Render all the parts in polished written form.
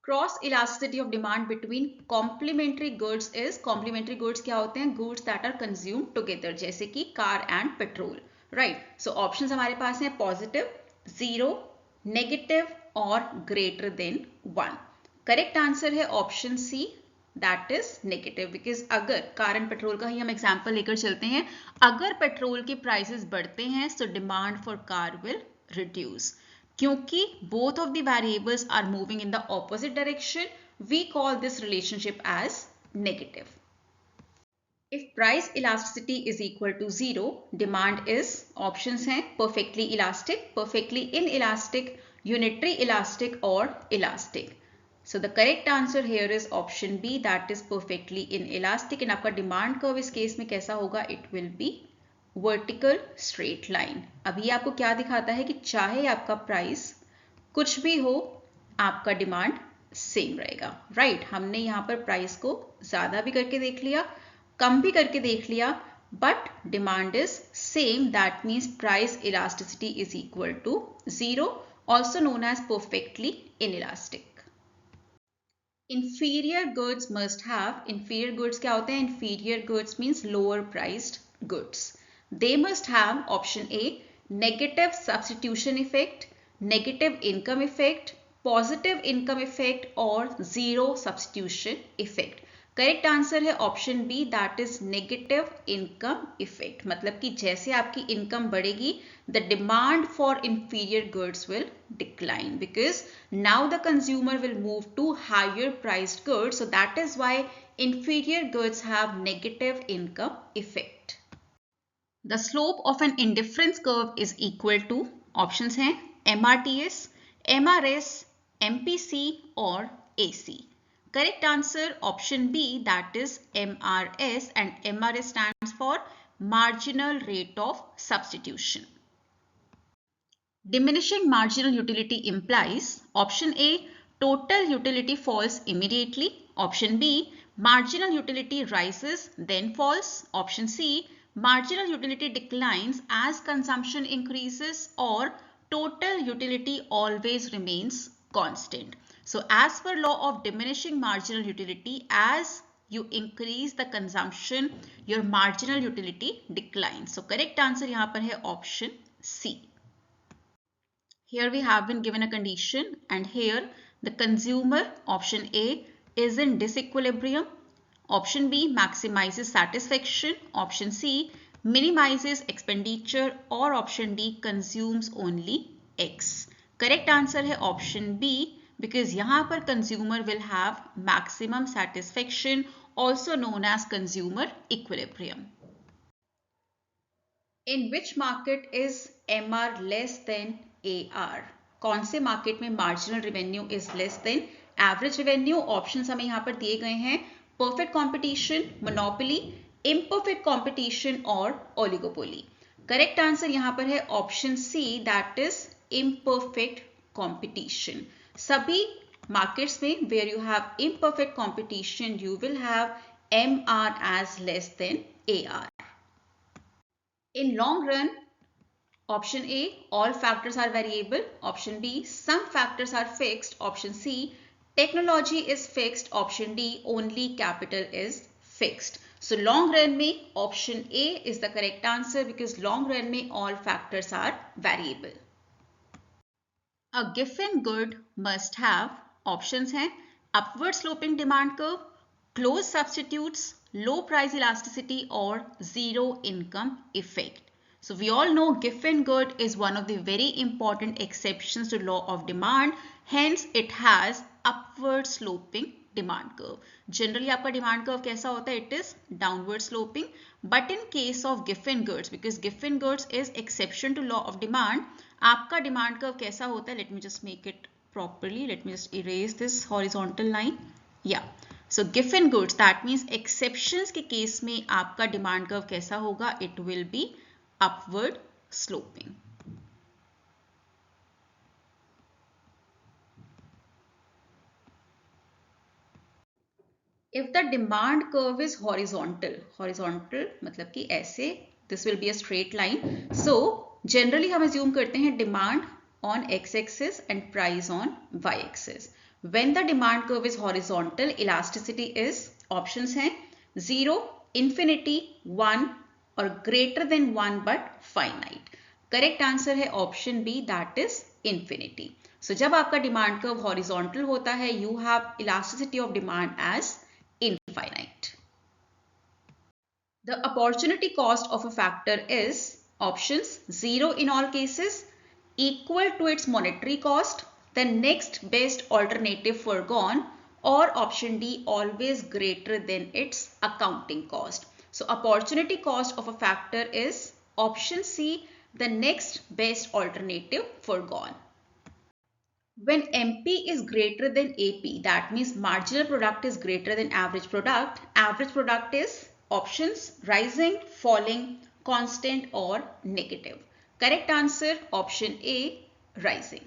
Cross elasticity of demand between complementary goods is, complementary goods क्या होते हैं? Goods that are consume together, जैसे कि car and petrol, right. So options हमारे पास हैं पॉजिटिव, 0, नेगेटिव और ग्रेटर देन 1। करेक्ट आंसर है option C, that is negative, because अगर कार एंड पेट्रोल का ही हम एग्जाम्पल लेकर चलते हैं, अगर पेट्रोल के प्राइसेस बढ़ते हैं तो demand for car will reduce, क्योंकि both of the variables are moving in the opposite direction, we call this relationship as negative. If price elasticity is equal to 0, demand is, options हैं perfectly elastic, perfectly inelastic, unitary elastic or elastic. So the correct answer here is option B, that is perfectly inelastic. and आपका demand curve इस case में कैसा होगा? It will be vertical straight line. अभी आपको क्या दिखाता है कि चाहे आपका प्राइस कुछ भी हो, आपका डिमांड सेम रहेगा, राइट। हमने यहाँ पर प्राइस को ज्यादा भी करके देख लिया, कम भी करके देख लिया, but demand is same, that means price elasticity is equal to 0, also known as perfectly inelastic. Inferior goods must have, inferior goods क्या होते हैं? Inferior goods means lower priced goods. They must have, option A, negative substitution effect, negative income effect, positive income effect or zero substitution effect. Correct answer है option B, that is negative income effect. मतलब कि जैसे आपकी income बढ़ेगी, the demand for inferior goods will decline, because now the consumer will move to higher priced goods, so that is why inferior goods have negative income effect. The slope of an indifference curve is equal to, options हैं MRTS, MRS, MPC और AC. Correct answer option B, that is MRS, and MRS stands for marginal rate of substitution. Diminishing marginal utility implies, option A, total utility falls immediately, option B, marginal utility rises then falls, option C, marginal utility declines as consumption increases, or total utility always remains constant. So as per law of diminishing marginal utility, as you increase the consumption, your marginal utility declines. So correct answer यहाँ पर है option C. Here we have been given a condition, and here the consumer, option A, is in disequilibrium. Option B, maximizes satisfaction. Option C, minimizes expenditure. Or option D, consumes only X. Correct answer है option B, because यहाँ पर consumer will have maximum satisfaction, also known as consumer equilibrium. In which market is MR less than AR? कौन से market में marginal revenue is less than average revenue? Options हमें यहाँ पर दिए गए हैं, perfect competition, monopoly, imperfect competition और ओलिगोपोली। करेक्ट आंसर यहाँ पर है option C, that is imperfect competition. सभी मार्केट्स में where you have imperfect competition, you will have MR as less than AR. In long run, option A, all factors are variable. Option B, some factors are fixed. Option C, technology is fixed. Option D, only capital is fixed. So long run में option A is the correct answer, because long run में all factors are variable. A given good must have, options हैं upward sloping demand curve, closed substitutes, low price elasticity or zero income effect. So we all know given good is one of the very important exceptions to law of demand. Hence it has upward sloping demand curve. Generally आपका demand curve कैसा होता है? It is downward sloping. But in case of given goods, because given goods is exception to law of demand, आपका demand curve कैसा होता है? Let me just make it properly. Let me just erase this horizontal line. Yeah. So given goods, that means exceptions के case में आपका demand curve कैसा होगा? It will be upward sloping. If the demand curve is horizontal, horizontal मतलब कि ऐसे, this will be a straight line. So generally हम assume करते हैं demand on x-axis and price on y-axis. When the demand curve is horizontal, elasticity is options हैं 0, infinity, 1 और greater than 1 but finite. Correct answer है option B, that is infinity. So जब आपका demand curve horizontal होता है, you have elasticity of demand as infinite. The opportunity cost of a factor is options 0 in all cases, equal to its monetary cost, the next best alternative foregone, or option D, always greater than its accounting cost. So opportunity cost of a factor is option C, the next best alternative foregone. When MP is greater than AP, that means marginal product is greater than average product. Average product is options rising, falling, constant or negative. Correct answer option A, rising.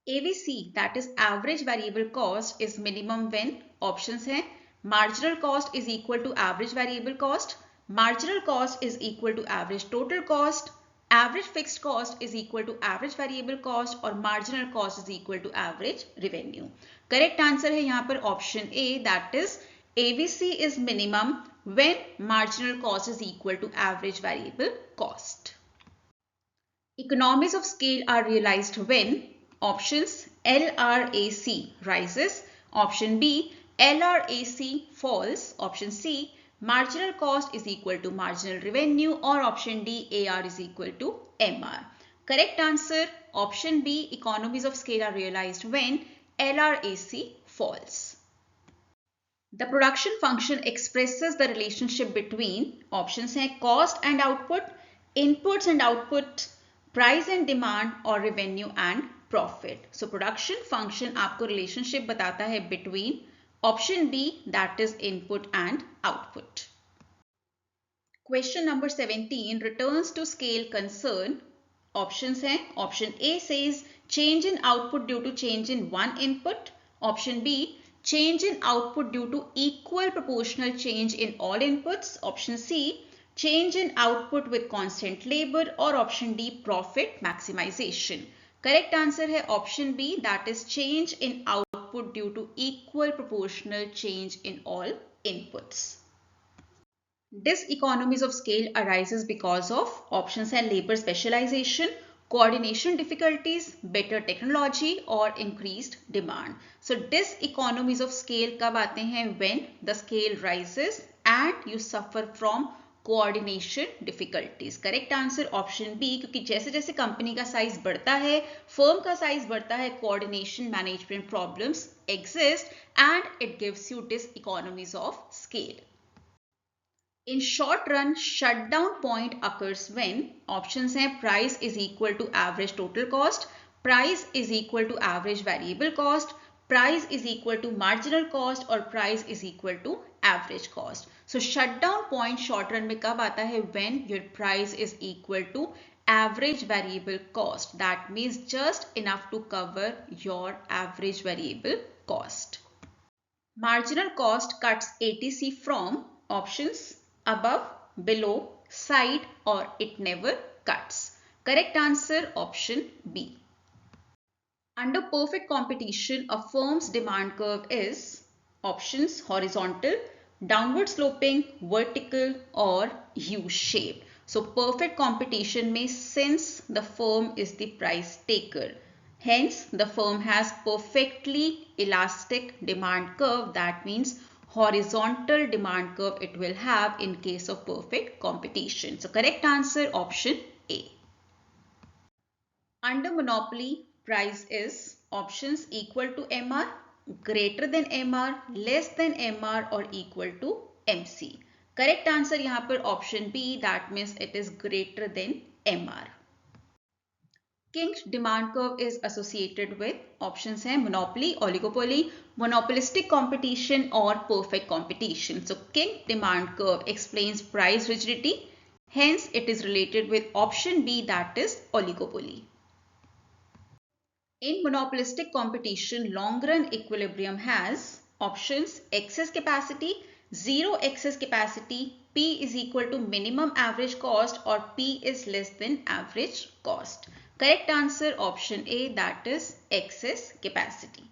AVC, that is average variable cost, is minimum when options हैं marginal cost is equal to average variable cost, marginal cost is equal to average total cost, average fixed cost is equal to average variable cost और marginal cost is equal to average revenue. Correct answer है यहाँ पर option A, that is AVC is minimum when marginal cost is equal to average variable cost. Economies of scale are realized when options LRAC rises, option B LRAC falls, option C marginal cost is equal to marginal revenue or option D AR is equal to MR. Correct answer option B, economies of scale are realized when LRAC falls. The production function expresses the relationship between options हैं cost and output, inputs and output, price and demand और revenue and profit. So production function आपको relationship बताता है between option B, that is input and output. Question number 17 returns to scale concern. Options हैं option A says change in output due to change in one input, option B change in output due to equal proportional change in all inputs, option C change in output with constant labor or option D profit maximization. Correct answer है option B, that is change in output due to equal proportional change in all inputs. Diseconomies of scale arises because of options हैं labor specialization, coordination difficulties, better technology or increased demand. So diseconomies of scale कब आते हैं? When the scale rises and you suffer from coordination difficulties. Correct answer option B, क्योंकि जैसे जैसे company का size बढ़ता है, फर्म का साइज बढ़ता है, coordination management problems exist and it gives you diseconomies of scale. In short run, shutdown point occurs when options हैं price is equal to average total cost, price is equal to average variable cost, price is equal to marginal cost और price is equal to average cost. So shutdown point short run में कब आता है? When your price is equal to average variable cost. That means just enough to cover your average variable cost. Marginal cost cuts ATC from options above, below, side or it never cuts. Correct answer option B. Under perfect competition, a firm's demand curve is options horizontal, downward sloping, vertical or U-shaped. So perfect competition में since the firm is the price taker, hence the firm has perfectly elastic demand curve. That means horizontal demand curve it will have in case of perfect competition. So correct answer option A. Under monopoly, price is options equal to MR, greater than MR, less than MR or equal to MC. Correct answer यहाँ पर option B, that means it is greater than MR. King's demand curve is associated with options हैं monopoly, oligopoly, monopolistic competition or perfect competition. So King demand curve explains price rigidity, hence it is related with option B, that is oligopoly. In monopolistic competition, long run equilibrium has options excess capacity, zero excess capacity, P is equal to minimum average cost or P is less than average cost. Correct answer option A, that is excess capacity.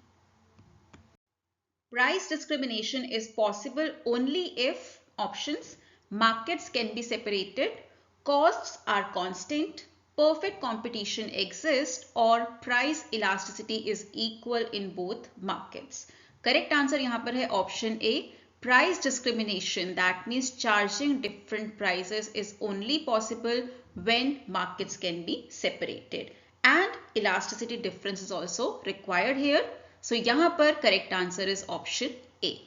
Price discrimination is possible only if options markets can be separated, costs are constant, perfect competition exists or price elasticity is equal in both markets. Correct answer यहाँ पर है option A. Price discrimination, that means charging different prices, is only possible when markets can be separated, and elasticity difference is also required here. So यहाँ पर correct answer is option A.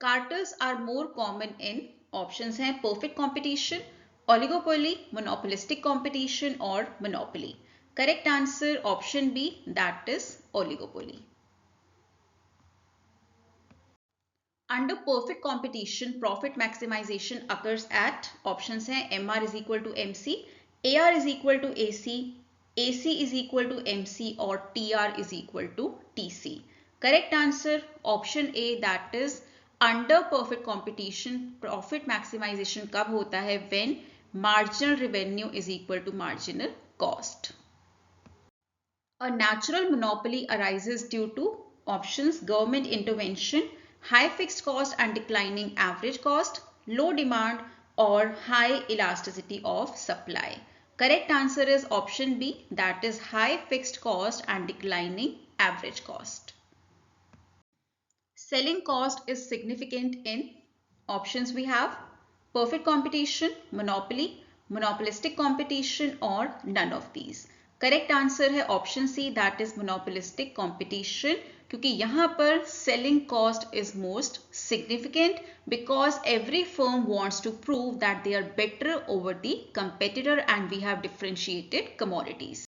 Cartels are more common in options हैं perfect competition, oligopoly, monopolistic competition और monopoly. Correct answer option B, that is oligopoly. Under perfect competition, profit maximization occurs at options हैं MR is equal to MC, AR is equal to AC, AC is equal to MC और TR is equal to TC. Correct answer option A, that is under perfect competition profit maximization कब होता है? When marginal revenue is equal to marginal cost. A natural monopoly arises due to options government intervention, high fixed cost and declining average cost, low demand or high elasticity of supply. Correct answer is option B, that is high fixed cost and declining average cost. Selling cost is significant in options we have perfect competition, monopoly, monopolistic competition or none of these. Correct answer है option C, that is monopolistic competition, क्योंकि यहाँ पर selling cost is most significant because every firm wants to prove that they are better over the competitor and we have differentiated commodities.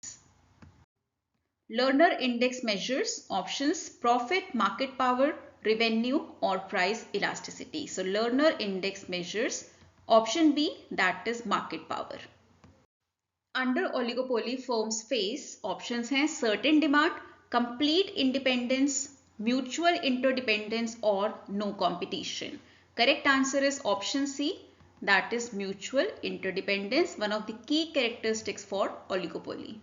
Lerner index measures options profit, market power, revenue or price elasticity. So Lerner index measures option B, that is market power. Under oligopoly, firms face options हैं certain demand, complete independence, mutual interdependence और no competition. Correct answer is option C, that is mutual interdependence, one of the key characteristics for oligopoly.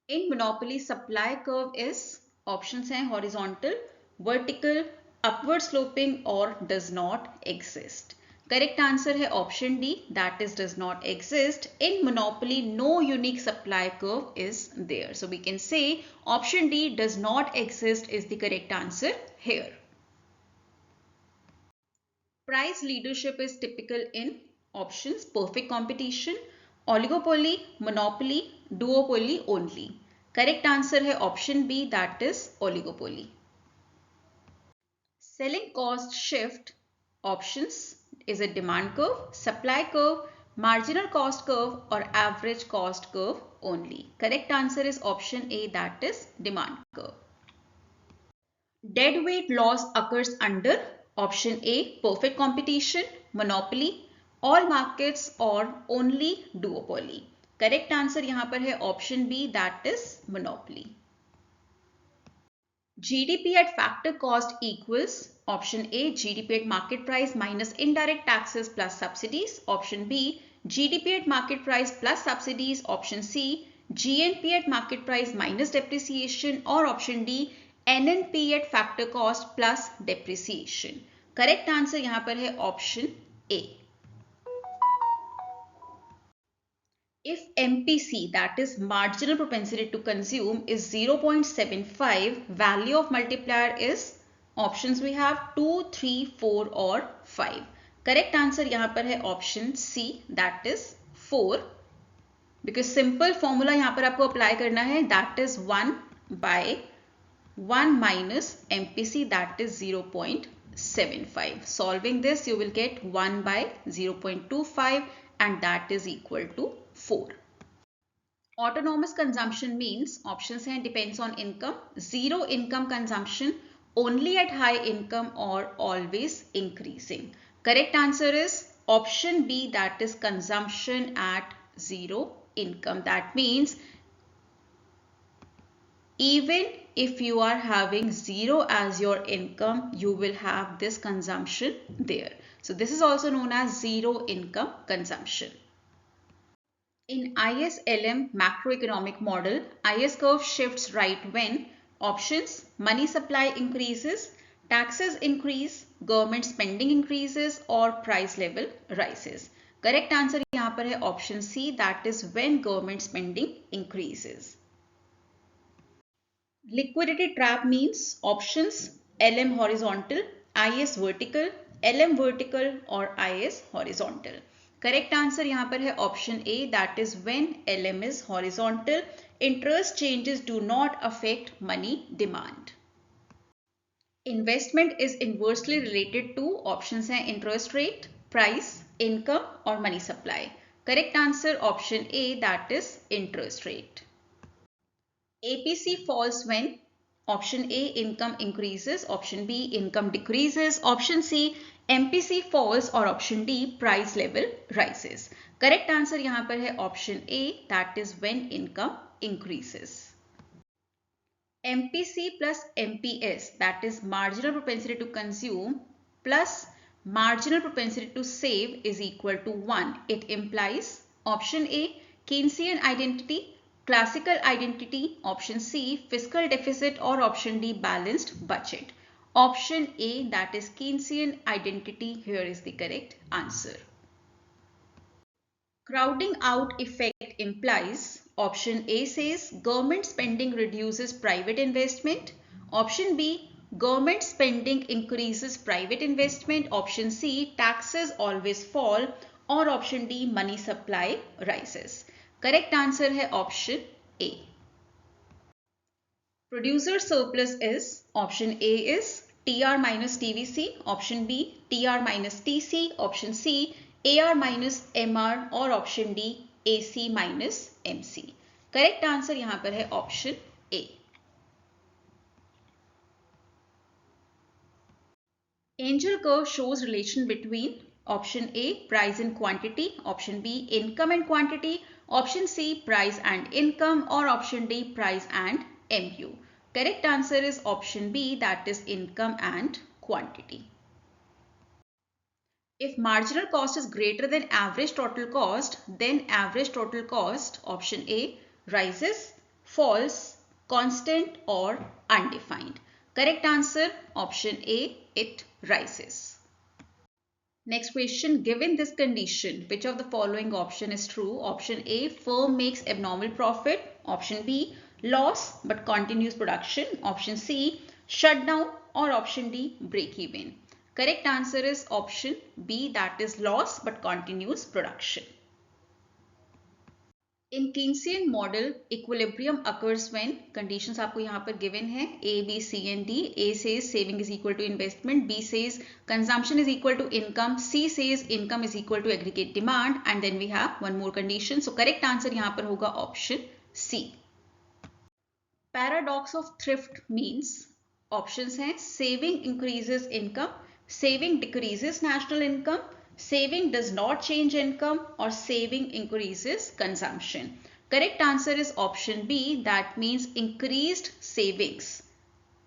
In monopoly, supply curve is options हैं horizontal, vertical, upward sloping और does not exist. Correct answer है option D, that is does not exist. In monopoly, no unique supply curve is there. So we can say option D, does not exist, is the correct answer here. Price leadership is typical in options perfect competition, oligopoly, monopoly, duopoly only. Correct answer है option B, that is oligopoly. Selling cost shift options is a demand curve, supply curve, marginal cost curve or average cost curve only. Correct answer is option A, that is demand curve. Deadweight loss occurs under option A perfect competition, monopoly, all markets or only duopoly. Correct answer यहाँ पर है option B, that is monopoly. GDP at factor cost equals option A GDP at market price minus indirect taxes plus subsidies, option B GDP at market price plus subsidies, option C GNP at market price minus depreciation or option D NNP at factor cost plus depreciation. Correct answer यहाँ पर है option A. If MPC, that is marginal propensity to consume, is 0.75, value of multiplier is options we have 2, 3, 4 और 5. Correct answer यहाँ पर है option C, that is 4. Because simple formula यहाँ पर आपको apply करना है, that is 1 by 1 minus MPC, that is 0.75. Solving this, you will get 1 by 0.25 and that is equal to 4. Autonomous consumption means options हैं depends on income, zero income consumption, only at high income or always increasing. Correct answer is option B, that is consumption at zero income. That means even if you are having zero as your income, you will have this consumption there. So this is also known as zero income consumption. In IS LM macroeconomic model, IS curve shifts right when Options: money supply increases, taxes increase, government spending increases और price level rises. Correct answer यहाँ पर है option C, that is when government spending increases. Liquidity trap means options: LM horizontal, IS vertical, LM vertical और IS horizontal. Correct answer यहाँ पर है option A, that is when LM is horizontal, interest changes do not affect money demand. Investment is inversely related to options हैं interest rate, price, income और money supply. Correct answer option A, that is interest rate. APC falls when option A income increases, option B income decreases, option C MPC falls और option D price level rises. Correct answer यहाँ पर है option A, that is when income increases. MPC plus MPS, that is marginal propensity to consume plus marginal propensity to save, is equal to 1. It implies option A Keynesian identity, classical identity, option C fiscal deficit or option D balanced budget. Option A, that is Keynesian identity, here is the correct answer. Crowding out effect implies option A says government spending reduces private investment, option B government spending increases private investment, option C taxes always fall और option D money supply rises. Correct answer है option A. Producer surplus is option A is TR minus TVC, option B TR minus TC, option C AR minus MR और option D AC minus MC. Correct answer यहाँ पर है option A. Angel curve shows relation between option A price and quantity, option B income and quantity, option C price and income or option D price and MU. Correct answer is option B, that is income and quantity. If marginal cost is greater than average total cost, then average total cost, option A, rises, falls, constant or undefined. Correct answer option A, it rises. Next question, given this condition, which of the following option is true? Option A, firm makes abnormal profit, option B, loss but continues production, option C shutdown or option D break even. Correct answer is option B, that is loss but continues production. In Keynesian model, equilibrium occurs when conditions आपको यहाँ पर given है A, B, C and D. A says saving is equal to investment, B says consumption is equal to income, C says income is equal to aggregate demand, and then we have one more condition. So correct answer यहाँ पर होगा option C. Paradox of thrift means options हैं saving increases income, saving decreases national income, saving does not change income or saving increases consumption. Correct answer is option B, that means increased savings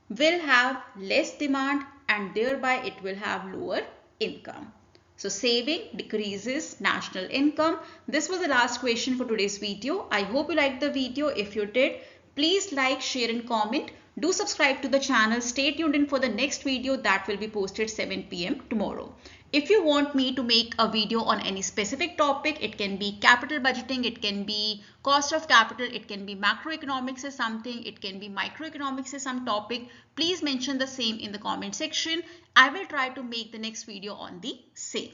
will have less demand and thereby it will have lower income. So saving decreases national income. This was the last question for today's video. I hope you liked the video. If you did, please like, share and comment. Do subscribe to the channel. Stay tuned in for the next video that will be posted 7 PM tomorrow. If you want me to make a video on any specific topic, it can be capital budgeting, it can be cost of capital, it can be macroeconomics as something, it can be microeconomics as some topic, please mention the same in the comment section. I will try to make the next video on the same.